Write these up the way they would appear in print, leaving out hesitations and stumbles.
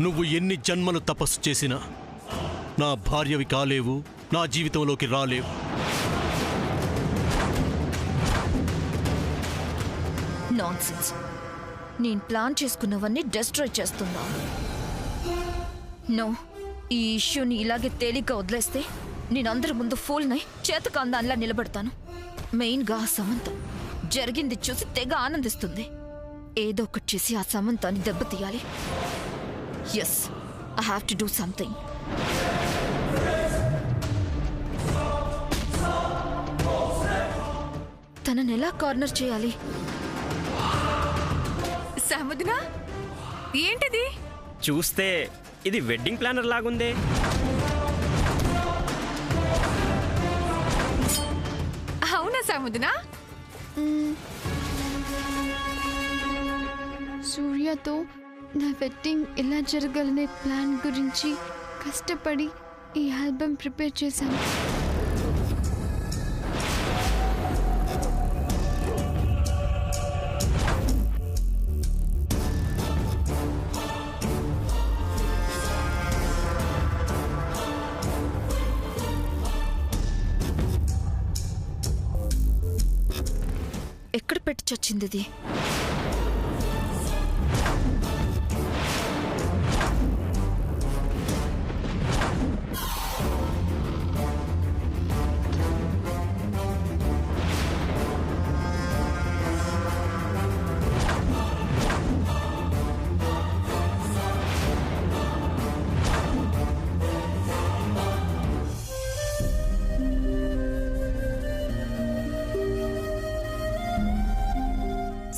నువ్వు ఎన్ని జన్మలు తపస్సు చేసినా నా భార్యవి కాలేవు, నా జీవితంలోకి రాలేవు. నాన్సెన్స్. నేను ప్లాన్ చేసుకున్నవన్నీ డిస్ట్రాయ్ చేస్తున్నా. నో, ఈ ఇష్యూని ఇలాగే తేలిగ్గా వదిలేస్తే నేను అందరి ముందు ఫూల్నై చేతకు అందాన్లా నిలబడతాను. మెయిన్గా ఆ సమంత జరిగింది చూసి తెగ ఆనందిస్తుంది. ఏదో ఒకటి చేసి ఆ సమంతాన్ని దెబ్బతీయాలి. Yes, I have to do something. తనని ఎలా కార్నర్ చేయాలి? సముద్ర, ఏంటిది? చూస్తే ఇది వెడ్డింగ్ ప్లానర్ లాగుందే. అవునా సముద్ర? సూర్యతో నా వెడ్డింగ్ ఎలా జరగాలనే ప్లాన్ గురించి కష్టపడి ఈ ఆల్బమ్ ప్రిపేర్ చేశాను. ఎక్కడ పెట్టి చచ్చింది ఇది?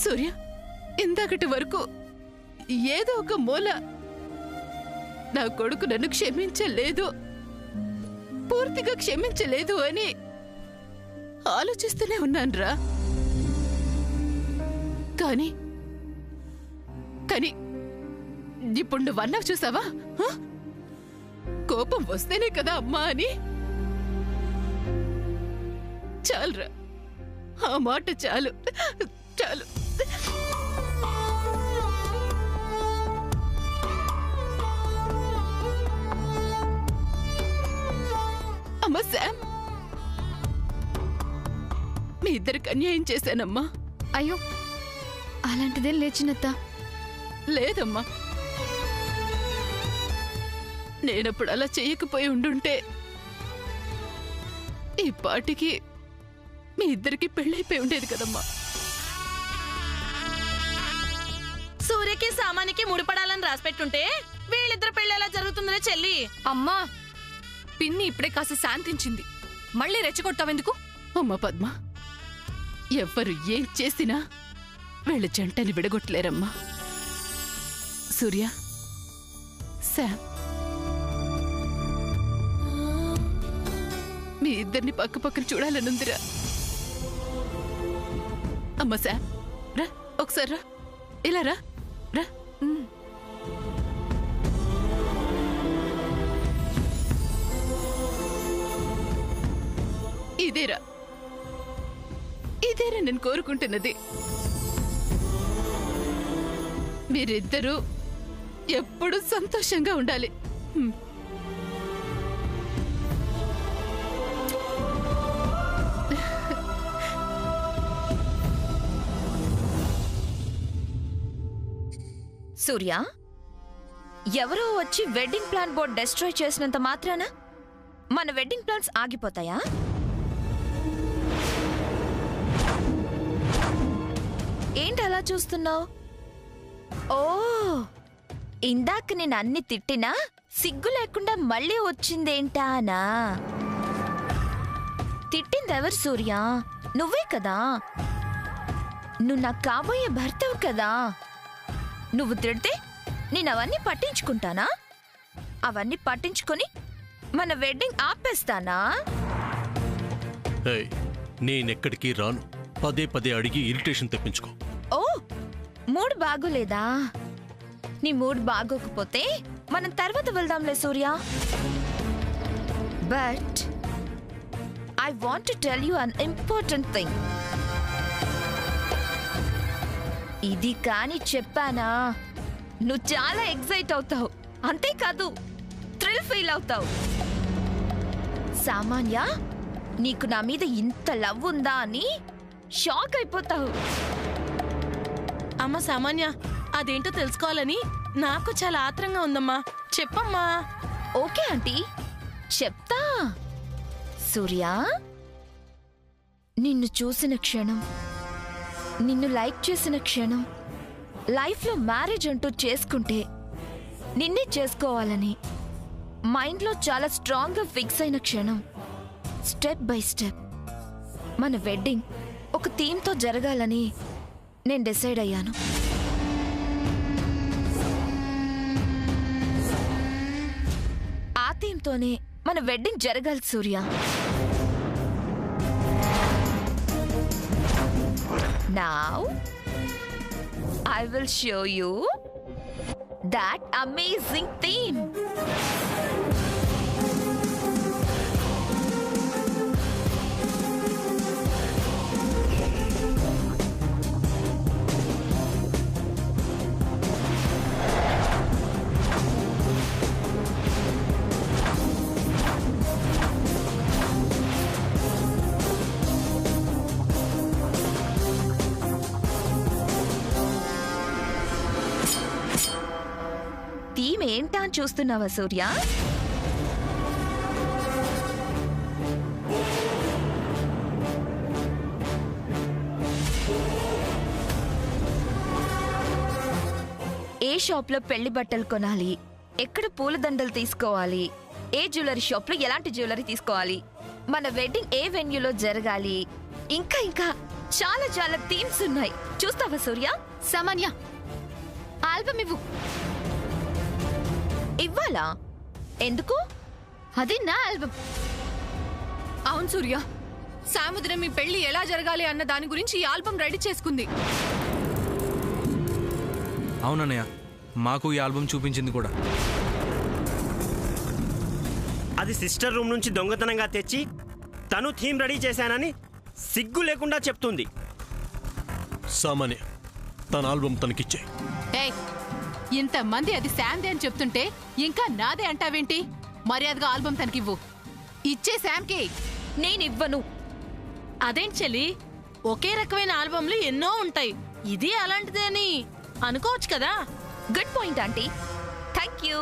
సూర్య, ఇందాకటి వరకు ఏదో ఒక మూల నా కొడుకు నన్ను క్షమించలేదు, పూర్తిగా క్షమించలేదు అని ఆలోచిస్తూనే ఉన్నానురా. కానీ కానీ ఇప్పుడు నువ్వన్నావు చూసావా, కోపం వస్తేనే కదా అమ్మా అని. చాలురా, ఆ మాట చాలు చాలు. అమ్మా శామ్, మీ ఇద్దరికి అన్యాయం చేశానమ్మా. అయ్యో, అలాంటిదేం లేచినత్త. లేదమ్మా, నేనప్పుడు అలా చేయకపోయి ఉండుంటే ఈ పాటికి మీ ఇద్దరికి పెళ్ళైపోయి ఉండేది కదమ్మా. సూర్యకి సామానికి ముడిపడాలని రాసిపెట్టుంటే వీళ్ళిద్దరు పెళ్ళి ఎలా జరుగుతుందనే చెల్లి. అమ్మా, పిన్ని ఇప్పుడే కాస్త శాంతించింది, మళ్ళీ రెచ్చగొట్టావెందుకు? అమ్మ పద్మ, ఎవ్వరు ఏం చేసినా వీళ్ళ జంటని విడగొట్టలేరమ్మా. సూర్య, శామ్, మీ ఇద్దరిని పక్క పక్కన చూడాలనుందిరా. అమ్మ శామ్, రా ఒకసారి, రా, ఇలా రా రా. ఇదేరా ఇదేరా నేను కోరుకుంటున్నది. మీరిద్దరూ ఎప్పుడూ సంతోషంగా ఉండాలి. సూర్య, ఎవరో వచ్చి వెడ్డింగ్ ప్లాన్ బోర్డ్ డిస్ట్రాయ్ చేసినంత మాత్రాన మన వెడ్డింగ్ ప్లాన్స్ ఆగిపోతాయా? ఏంటి అలా చూస్తున్నావు? ఓ, ఇందాక నేను అన్ని తిట్టినా సిగ్గు లేకుండా మళ్ళీ వచ్చిందేంటానా? తిట్టిందెవరు సూర్య? నువ్వే కదా. నువ్వు నాకు కాబోయే భర్తవు కదా. నువ్వు తిడితే నేను అవన్నీ పట్టించుకుంటానా? అవన్నీ పట్టించుకొని మన వెడ్డింగ్ ఆపేస్తానా? నేనెక్కడికి రాను. పదే పదే అడిగి ఇరిటేషన్ తెప్పించుకో. ఓ, మూడ్ బాగోలేదా? నీ మూడ్ బాగోకపోతే మనం తర్వాత వెళ్దాంలే Surya. But I want to tell you an important thing. ఇది కాని చెప్పానా నువ్వు చాలా ఎక్సైట్ అవుతావు. అంతేకాదు థ్రిల్ ఫీల్ అవుతావు. సామాన్య, నీకు నా మీద ఇంత లవ్ ఉందా అని షాక్ అయిపోతావు. అమ్మ సామాన్య, అదేంటో తెలుసుకోవాలని నాకు చాలా ఆత్రంగా ఉందమ్మా. చెప్పమ్మా. ఓకే ఆంటీ, చెప్తా. సూర్య, నిన్ను చూసిన క్షణం, నిన్ను లైక్ చేసిన క్షణం, లైఫ్లో మ్యారేజ్ అంటూ చేసుకుంటే నిన్నే చేసుకోవాలని మైండ్లో చాలా స్ట్రాంగ్గా ఫిక్స్ అయిన క్షణం, స్టెప్ బై స్టెప్ మన వెడ్డింగ్ ఒక థీమ్తో జరగాలని నేను డిసైడ్ అయ్యాను. ఆ థీమ్తోనే మన వెడ్డింగ్ జరగాలి సూర్య. Now, I will show you that amazing theme. Theme ఏంటా అని చూస్తున్నావా సూర్య? ఏ షాప్లో పెళ్లి బట్టలు కొనాలి, ఎక్కడ పూలదండలు తీసుకోవాలి, ఏ జ్యువెలరీ షాప్లో ఎలాంటి జ్యువెలరీ తీసుకోవాలి, మన వెడ్డింగ్ ఏ వెన్యూలో జరగాలి, ఇంకా ఇంకా చాలా చాలా థీమ్స్ ఉన్నాయి. చూస్తావా సూర్య? సామాన్య, ఆల్బమ్ ఇవ్వు. ఇవ్వాలా? ఎందుకు? అది నా ఆల్బమ్. అవును సూర్య, సాముద్రం మీ పెళ్లి ఎలా జరగాలి అన్న దాని గురించి ఈ ఆల్బమ్ రెడీ చేసుకుంది. అవునన్నయ్య, మాకు ఈ ఆల్బమ్ చూపించింది కూడా. అది సిస్టర్ రూమ్ నుంచి దొంగతనంగా తెచ్చి తను థీమ్ రెడీ చేశానని సిగ్గు లేకుండా చెప్తుంది. సామాన్య, తన ఆల్బమ్ తనకిచ్చే. ఏయ్, ఇంతమంది అది శామ్దే అని చెప్తుంటే ఇంకా నాదే అంటావేంటి? మర్యాదగా ఆల్బమ్ తనకివ్వు. ఇచ్చే శామ్కి. నేనివ్వను. అదేంటి చెల్లి, ఒకే రకమైన ఆల్బమ్లు ఎన్నో ఉంటాయి, ఇది అలాంటిదే అని అనుకోవచ్చు కదా. Good point aunty, thank you.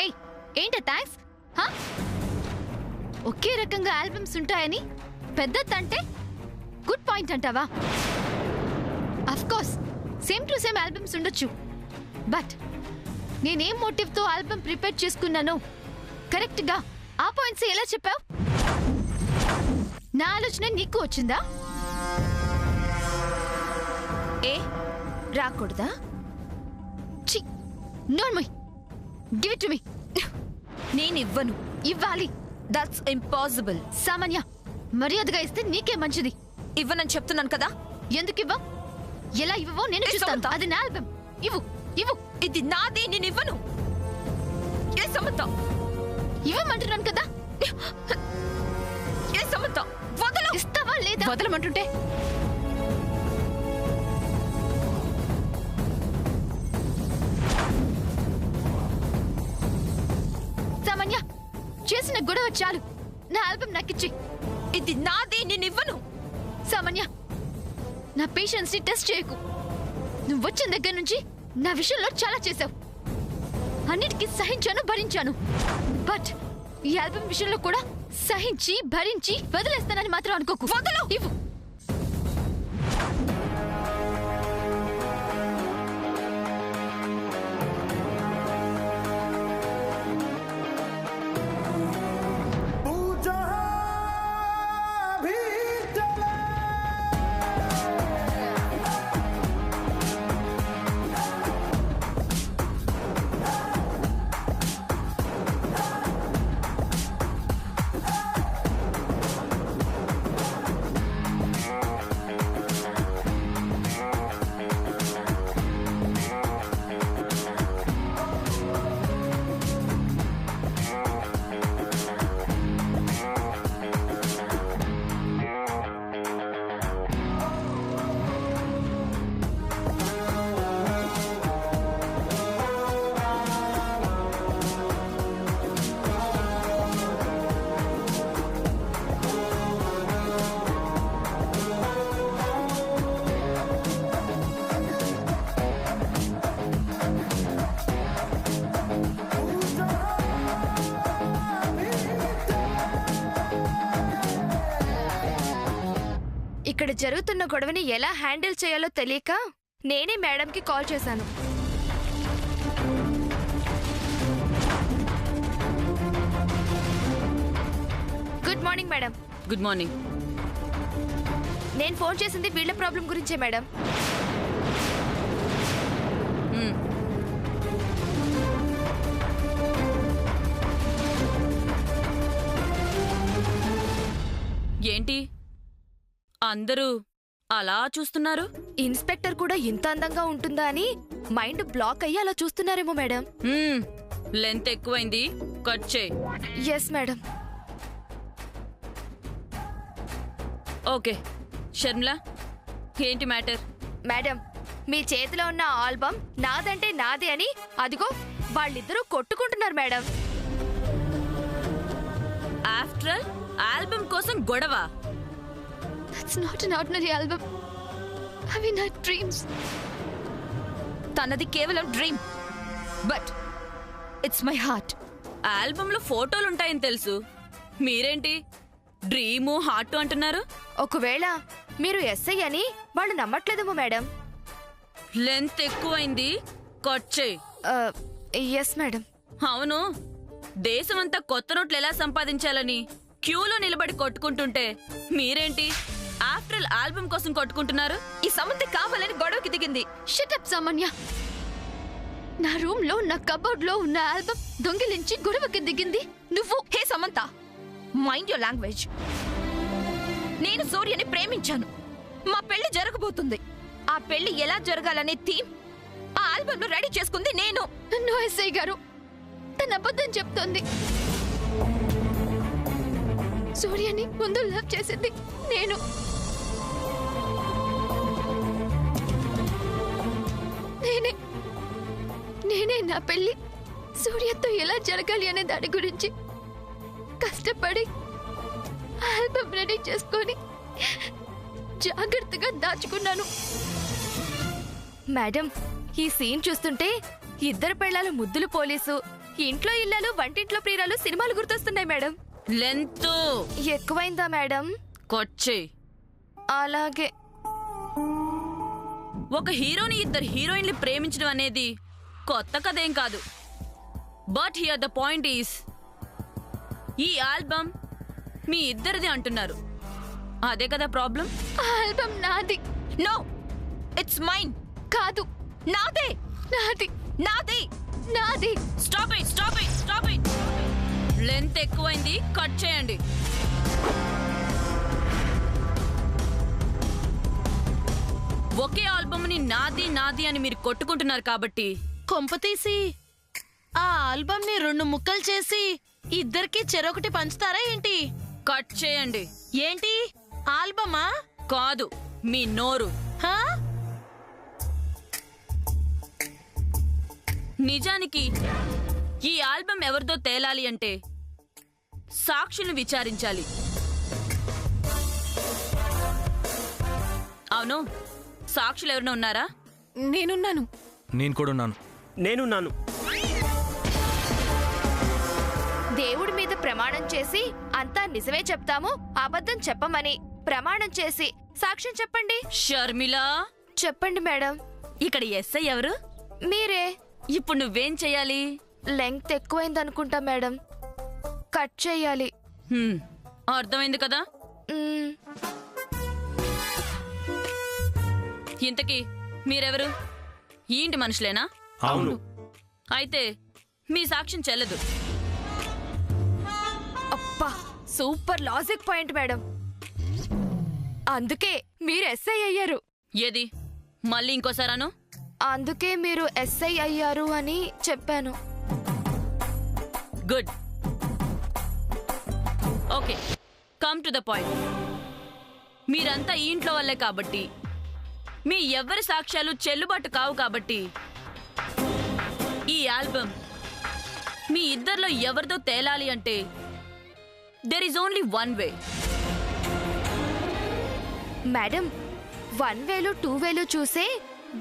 ఏయ్, ఏంట థ్యాంక్స్? ఒకే రకంగా ఆల్బమ్స్ ఉంటాయని పెద్దదంటే గుడ్ పాయింట్ అంటావా? Of course same to same albums ఉండొచ్చు, బట్ నేనేం మోటివ్తో ఆల్బమ్ ప్రిపేర్ చేసుకున్నానో కరెక్ట్గా ఆ పాయింట్స్ ఎలా చెప్పావు? నా ఆలోచన నీకు వచ్చిందా? ఏ రాకూడదా? చి, నోర్మై, గివ్ ఇట్ టు మీ. నేనివ్వను. ఇవ్వాలి. That's impossible. సామాన్య, మర్యాదగా ఇస్తే నీకే మంచిది. ఇవ్వనని చెప్తున్నాను కదా. ఎందుకు ఇవ్వవు? ఎలా ఇవ్వవో నేను చూస్తాను. అది నా ఆల్బమ్. ఇవ్వు, ఇవ్వు. ఇది నాది, నేను ఇవ్వను. ఏ సమంత? ఇవ్వమంటున్నాను కదా. ఏ సమంత? వదలు. ఇస్తావా లేదా? వదలమంటుంటే సామాన్య, చేసిన గొడవ చాలు. నా ఆల్బమ్ నాకిచ్చి. ఇది నాది, నేను ఇవ్వను. సామాన్య, నా పేషెన్స్ ని టెస్ట్ చేయకు. నువ్వు వచ్చిన దగ్గర నుంచి నా విషయంలో చాలా చేశావు. అన్నిటికీ సహించాను, భరించాను. బట్ ఈ ఆల్బమ్ విషయంలో కూడా సహించి భరించి వదిలేస్తానని మాత్రం అనుకోకు. వదలు. ఇవ్వు. ఇక్కడ జరుగుతున్న గొడవని ఎలా హ్యాండిల్ చేయాలో తెలియక నేనే మేడంకి కాల్ చేశాను. Good morning madam. Good morning. నేను ఫోన్ చేసింది వీళ్ళ ప్రాబ్లం గురించే మేడం. ఏంటి అందరూ అలా చూస్తున్నారు? ఇన్స్పెక్టర్ కూడా ఇంత అందంగా ఉంటుందా అని మైండ్ బ్లాక్ అయ్యి అలా చూస్తున్నారేమో మేడం. లెంత్ ఎక్కువైంది, కట్ చేయి. Yes madam. ఓకే షర్మిల, ఏంటి మ్యాటర్? మేడం, మీ చేతిలో ఉన్న ఆల్బమ్ నాదంటే నాదే అని అదిగో వాళ్ళిద్దరూ కొట్టుకుంటున్నారు మేడం. ఆఫ్టర్ ఆల్ ఆల్బమ్ కోసం గొడవ? That's not an ordinary album. I mean, I had dreams. తనది కేవలం dream, but it's my heart. Album లో ఫోటోలుంటాయని తెలుసు, మీరేంటి డ్రీము హార్ట్ అంటున్నారు? ఒకవేళ మీరు ఎస్ఐ అని వాళ్ళు నమ్మట్లేదేమో మేడం. లెంత్ ఎక్కువైంది, కట్ చేయి. Yes madam. అవును, దేశమంతా కొత్త నోట్లు ఎలా సంపాదించాలని క్యూలో నిలబడి కొట్టుకుంటుంటే మీరేంటి ఆఫ్టర్ ఆల్ ఆల్బమ్ కోసం కొట్టుకుంటున్నారు? ఈ సమంత కావాలని గొడవకి దిగింది. Shut up, సామాన్య. నా రూమ్ లో నా కబోర్డ్ లో ఉన్న ఆల్బమ్ దొంగిలించి గొడవకి దిగింది నువ్వు. హే సమంత, మైండ్ యువర్ లాంగ్వేజ్. నేను సూర్యని ప్రేమించాను. మా పెళ్లి జరగబోతుంది. ఆ పెళ్లి ఎలా జరగాలనే థీమ్ ఆ ఆల్బమ్ లో రెడీ చేసుకుంది నేను. నో ఎస్ఐ గారు, తన అబద్ధం చెప్తోంది. సూర్యని ముందు లవ్ చేసింది నేను. నేనే నా పెళ్లి సూర్యతో ఎలా జరగాలి అనే దాని గురించి కష్టపడి ఆల్బమ్ రెడీ చేసుకొని జాగ్రత్తగా దాచుకున్నాను. మేడం, ఈ సీన్ చూస్తుంటే ఇద్దరు పెళ్ళాల ముద్దులు పోలీసు, ఇంట్లో ఇల్లాలు వంటింట్లో ప్రియురాలు సినిమాలు గుర్తొస్తున్నాయి మేడం. లెంత్ ఎక్కువైందా మేడం? కట్ చేయి. అలాగే. ఒక హీరోని ఇద్దరు హీరోయిన్లు ప్రేమించడం అనేది కొత్త కథేం కాదు. But here the point is, ఈ ఆల్బమ్ మీ ఇద్దరిది అంటున్నారు, అదే కదా ప్రాబ్లం? ఆల్బమ్ నాది. No, it's mine. కాదు, నాదే. నాది. నాది. నాది. Stop it, stop it, stop it. Length ఎక్కువైంది, కట్ చేయండి. ఒకే ఆల్బమ్ ని నాది నాది అని మీరు కొట్టుకుంటున్నారు కాబట్టి కొంపతీసి ఆ ఆల్బమ్ ని 2 ముక్కలు చేసి ఇద్దరికి చెరొకటి పంచుతారా ఏంటి? కట్ చేయండి. ఏంటి ఆల్బమా? కాదు, మీ నోరు. హా? నిజానికి ఈ ఆల్బమ్ ఎవరిదో తేలాలి అంటే సాక్షులను విచారించాలి. అవును, సాక్షులు ఎవరైనా ఉన్నారా? నేనున్నాను. నేను కూడా ఉన్నాను. నేనున్నాను. దేవుడి మీద ప్రమాణం చేసి అంతా నిజమే చెప్తాము, అబద్ధం చెప్పమని ప్రమాణం చేసి సాక్ష్యం చెప్పండి. షర్మిల, చెప్పండి మేడం. ఇక్కడ ఎస్ఐ ఎవరు? మీరే. ఇప్పుడు నువ్వేం చెయ్యాలి? లెంగ్త్ ఎక్కువైందనుకుంటా మేడం, కట్ చెయ్యాలి. అర్థమైంది కదా? ఇంతకీ మీరెవరు? ఈ ఇంటి మనుషులేనా? అవును. అయితే మీ సాక్ష్యం చెల్లదు. అప్పా, సూపర్ లాజిక్ పాయింట్ మేడం. అందుకే మీరు ఎస్ఐ అయ్యారు. ఏది మళ్ళీ ఇంకోసారాను? అందుకే మీరు ఎస్ఐ అయ్యారు అని చెప్పాను. Good. Okay, come to the point. మీరంతా ఈ ఇంట్లో వాళ్ళే కాబట్టి మీ ఎవ్వరి సాక్ష్యాలు చెల్లుబాటు కావు కాబట్టి ఈ ఆల్బమ్ మీ ఇద్దరిలో ఎవరిదో తేలాలి అంటే there is only one way. Madam, 1 వేలు 2 వేలు చూసే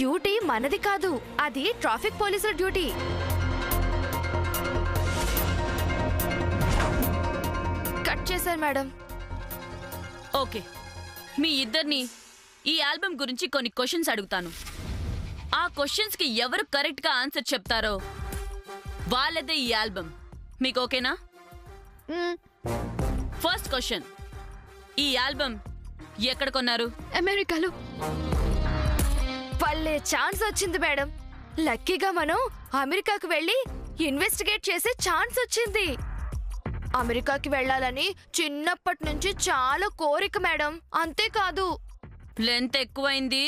డ్యూటీ మనది కాదు, అది ట్రాఫిక్ పోలీసుల డ్యూటీ. కట్ చేశారు మేడం. ఓకే, మీ ఇద్దరిని ఈ ఆల్బమ్ గురించి కొన్ని క్వశ్చన్స్ అడుగుతాను. ఆ క్వశ్చన్స్కి ఎవరు కరెక్ట్గా ఆన్సర్ చెప్తారో వాళ్ళదే ఈ ఆల్బమ్. మీకు ఓకేనా? ఫస్ట్ క్వశ్చన్, ఈ ఆల్బమ్ ఎక్కడ కొన్నారు? అమెరికాలో. పల్లె ఛాన్స్ వచ్చింది మేడం. లక్కీగా మనం అమెరికాకు వెళ్ళి ఇన్వెస్టిగేట్ చేసే ఛాన్స్ వచ్చింది. అమెరికాకి వెళ్ళాలని చిన్నప్పటి నుంచి చాలా కోరిక మేడం. అంతేకాదు లెంత్ ఎక్కువైంది,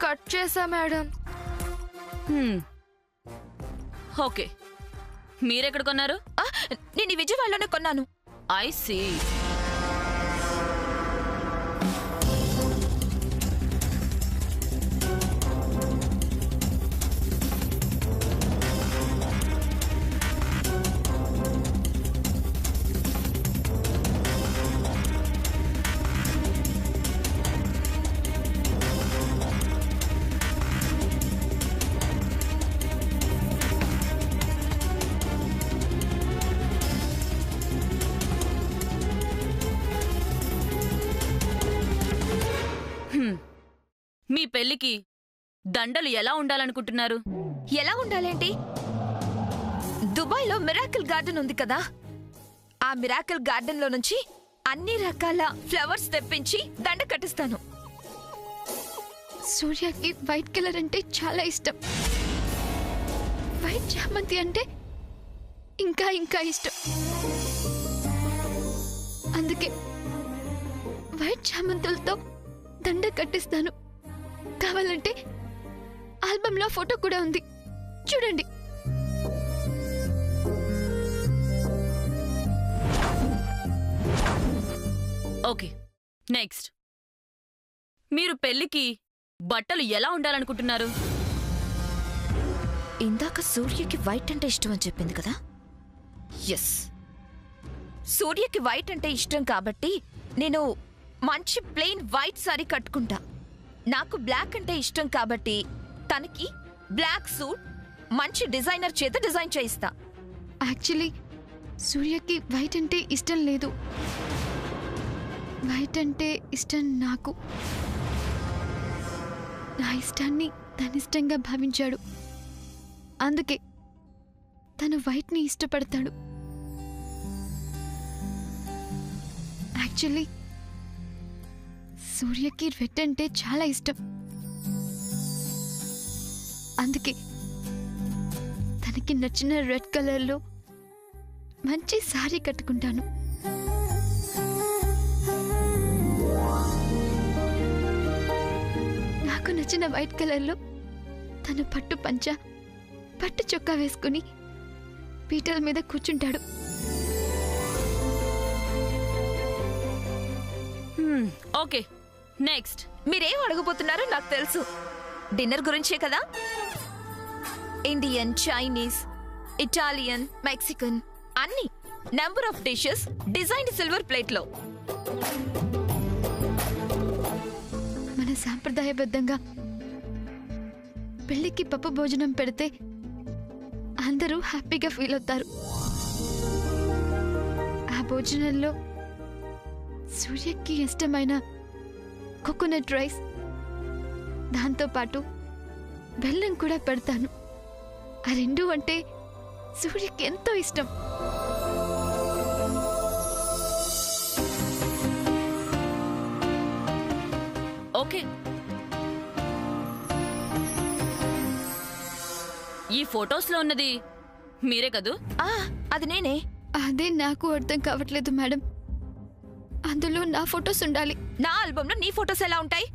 కట్ చేసా మేడం. ఓకే, మీరెక్కడ కొన్నారు? నేను ఈ విజయవాడలోనే కొన్నాను. I see. మీ పెళ్లికి దండలు ఎలా ఉండాలనుకుంటున్నారు? ఎలా ఉండాలేంటి? దుబాయ్లో మిరాకిల్ గార్డెన్ ఉంది కదా, ఆ మిరాకిల్ గార్డెన్ లో నుంచి అన్ని రకాల ఫ్లవర్స్ తెప్పించి దండ కట్టిస్తాను. సూర్యకి వైట్ కలర్ అంటే చాలా ఇష్టం. వైట్ చామంతి అంటే ఇంకా ఇంకా ఇష్టం. అందుకే వైట్ చామంతులతో దండ కట్టిస్తాను. కావాలంటే ఆల్బంలో ఫోటో కూడా ఉంది, చూడండి. ఓకే, నెక్స్ట్, మీరు పెళ్లికి బట్టలు ఎలా ఉండాలనుకుంటున్నారు? ఇందాక సూర్యకి వైట్ అంటే ఇష్టం అని చెప్పింది కదా. ఎస్, సూర్యకి వైట్ అంటే ఇష్టం కాబట్టి నేను మంచి ప్లెయిన్ వైట్ సారీ కట్టుకుంటా. నాకు బ్లాక్ అంటే ఇష్టం కాబట్టి తనకి బ్లాక్ సూట్ మంచి డిజైనర్ చేత డిజైన్ చేయిస్తా. యాక్చువల్లీ సూర్యకి వైట్ అంటే ఇష్టం లేదు. వైట్ అంటే ఇష్టం నాకు. నా ఇష్టాన్ని తనిష్టంగా భావించాడు. అందుకే తను వైట్ని ఇష్టపడతాడు. యాక్చువల్లీ సూర్యకి రెడ్ అంటే చాలా ఇష్టం. అందుకే తనకి నచ్చిన రెడ్ కలర్లో మంచి సారీ కట్టుకుంటాను. నాకు నచ్చిన వైట్ కలర్లో తను పట్టు పంచ పట్టు చొక్కా వేసుకుని పీటల మీద కూర్చుంటాడు. Okay, next. మీరేం అడగబోతున్నారో నాకు తెలుసు. డిన్నర్ గురించే కదా. ఇండియన్, చైనీస్, ఇటాలియన్, మెక్సికన్ అన్ని number of dishes designed silver ప్లేట్లో. మన సాంప్రదాయబద్ధంగా పెళ్లికి పప్పు భోజనం పెడితే అందరూ హ్యాపీగా ఫీల్ అవుతారు. ఆ భోజనంలో సూర్యకి ఇష్టమైన కోకోనట్ రైస్, దాంతోపాటు బెల్లం కూడా పెడతాను. ఆ రెండు అంటే సూర్యకి ఎంతో ఇష్టం. ఓకే, ఈ ఫొటోస్లో ఉన్నది మీరే కదూ? అది నేనే. అదే నాకు అర్థం కావట్లేదు మేడం. అందులో నా ఫొటోస్ ఉండాలి. నా ఆల్బంలో నీ ఫొటోస్ ఎలా ఉంటాయి?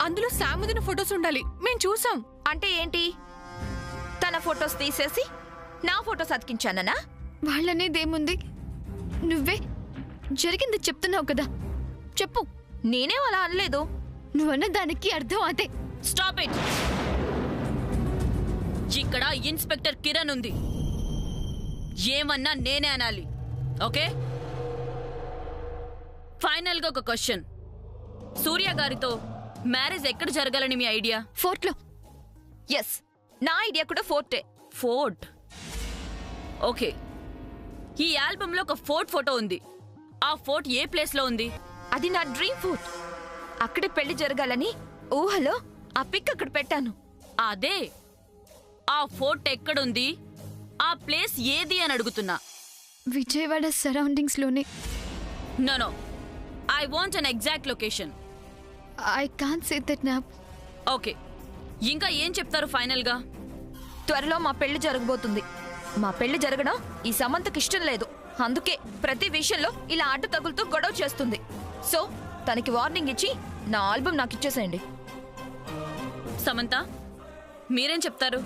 అందులో సాముదిన ఫొటోస్ ఉండాలి. మేం చూసాం. అంటే ఏంటి? తన ఫొటోస్ తీసేసి నా ఫొటోస్ అతికించానా? వాళ్ళనేదేముంది, నువ్వే జరిగింది చెప్తున్నావు కదా, చెప్పు. నేనే అలా అనలేదు. నువ్వన్న దానికి అర్థం అదే. Stop it. ఇక్కడ ఇన్స్పెక్టర్ కిరణ్ ఉంది. ఏమన్నా నేనే అనాలి, ఓకే? ఫైనల్ గా ఒక క్వశ్చన్. సూర్య గారితో మ్యారేజ్ ఎక్కడ జరగాలని మీ ఐడియా? ఫోర్ట్లో. ఎస్, నా ఐడియా కూడా ఫోర్టే. ఫోర్ట్. ఓకే, ఈ ఆల్బంలో ఒక ఫోర్ట్ ఫోటో ఉంది. ఆ ఫోర్ట్ ఏ ప్లేస్లో ఉంది? అది నా డ్రీమ్ ఫోర్ట్. అక్కడే పెళ్లి జరగాలని ఊహలో ఆ పిక్ అక్కడ పెట్టాను. అదే ఆ ఫోర్ట్ ఎక్కడుంది, ఆ ప్లేస్ ఏది అని అడుగుతున్నా. విజయవాడ సరౌండింగ్స్ లోనే. No, I want an exact location. I can't say that now. Okay, ఇంకా ఏం చెప్తారు ఫైనల్గా? త్వరలో మా పెళ్లి జరగబోతుంది. మా పెళ్లి జరగడం ఈ సమంతకి ఇష్టం లేదు. అందుకే ప్రతి విషయంలో ఇలా అడ్డు తగులుతూ గొడవ చేస్తుంది. సో తనకి వార్నింగ్ ఇచ్చి నా ఆల్బమ్ నాకు ఇచ్చేసేయండి. సమంత, మీరేం చెప్తారు?